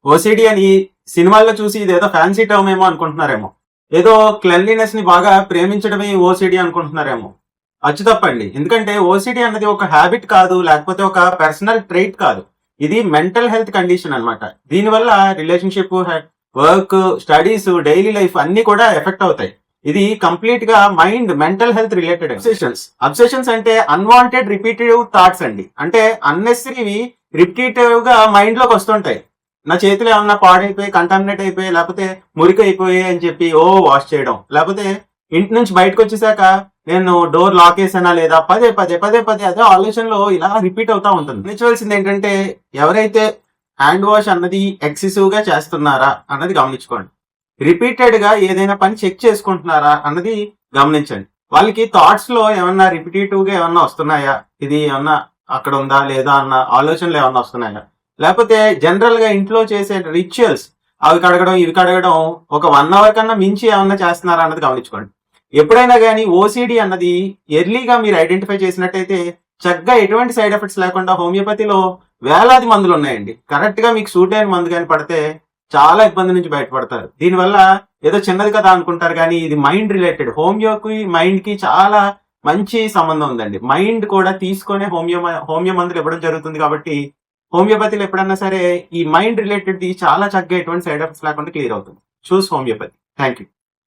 OCD అని సినిమాల్లో చూసి ఇదేదో ఫ్యాన్సీ టర్మ్ ఏమో అనుకుంటున్నారేమో. ఏదో క్లెన్లీనెస్ ని బాగా ప్రేమించడమే ఓసిడి అనుకుంటున్నారేమో. అచ్చు తప్పండి. ఎందుకంటే ఓసిడి అన్నది ఒక హ్యాబిట్ కాదు, లేకపోతే ఒక పర్సనల్ ట్రైట్ కాదు. ఇది మెంటల్ హెల్త్ కండిషన్ అన్నమాట. దీనివల్ల relationship, work, studies, daily life అన్ని కూడా ఎఫెక్ట్ అవుతాయి. ఇది కంప్లీట్ గా mind, mental health related. Obsessions అంటే అన్వాంటెడ్ రిపీటెడ్ థాట్స్ అండి. అంటే అన్నెసరీవి రిపీటెడ్ గా మైండ్ లోకి వస్తుంటాయి. నా చేతులు ఏమన్నా పాడైపోయి, కంటామినేట్ అయిపోయి, లేకపోతే మురికి అయిపోయి అని చెప్పి వాష్ చేయడం, లేకపోతే ఇంటి నుంచి బయటకు వచ్చేసాక నేను డోర్ లాక్ వేసానా లేదా పదే పదే పదే పదే అదే ఆలోచనలో ఇలా రిపీట్ అవుతా ఉంటుంది. గమనించవలసింది ఏంటంటే, ఎవరైతే హ్యాండ్ వాష్ అన్నది ఎక్సెసివ్ గా చేస్తున్నారా అన్నది గమనించుకోండి. రిపీటెడ్ గా ఏదైనా పని చెక్ చేసుకుంటున్నారా అన్నది గమనించండి. వాళ్ళకి థాట్స్ లో ఏమన్నా రిపిటేటివ్ గా ఏమన్నా వస్తున్నాయా, ఇది ఏమన్నా అక్కడ ఉందా లేదా అన్న ఆలోచనలు ఏమన్నా వస్తున్నాయా, లేకపోతే జనరల్ గా ఇంట్లో చేసే రిచువల్స్, అవి కడగడం ఇవి కడగడం ఒక 1 అవర్ కన్నా మించి ఏమన్నా చేస్తున్నారా అన్నది గమనించుకోండి. ఎప్పుడైనా కానీ ఓసిడి అన్నది ఎర్లీగా మీరు ఐడెంటిఫై చేసినట్టయితే చక్కగా ఎటువంటి సైడ్ ఎఫెక్ట్స్ లేకుండా హోమియోపతిలో వేలాది మందులు ఉన్నాయండి. కరెక్ట్ గా మీకు సూట్ అయిన మందు కానీ పడితే చాలా ఇబ్బంది నుంచి బయటపడతారు. దీనివల్ల ఏదో చిన్నది కదా అనుకుంటారు, కానీ ఇది మైండ్ రిలేటెడ్. హోమియోకి మైండ్ కి చాలా మంచి సంబంధం ఉందండి. మైండ్ కూడా తీసుకునే హోమియో మందులు ఇవ్వడం జరుగుతుంది. కాబట్టి హోమియోపతిలో ఎప్పుడన్నా సరే ఈ మైండ్ రిలేటెడ్ చాలా చక్కగా ఎటువంటి సైడ్ ఎఫెక్ట్స్ లేకుండా క్లియర్ అవుతుంది. చూస్ హోమియోపతి. Thank you.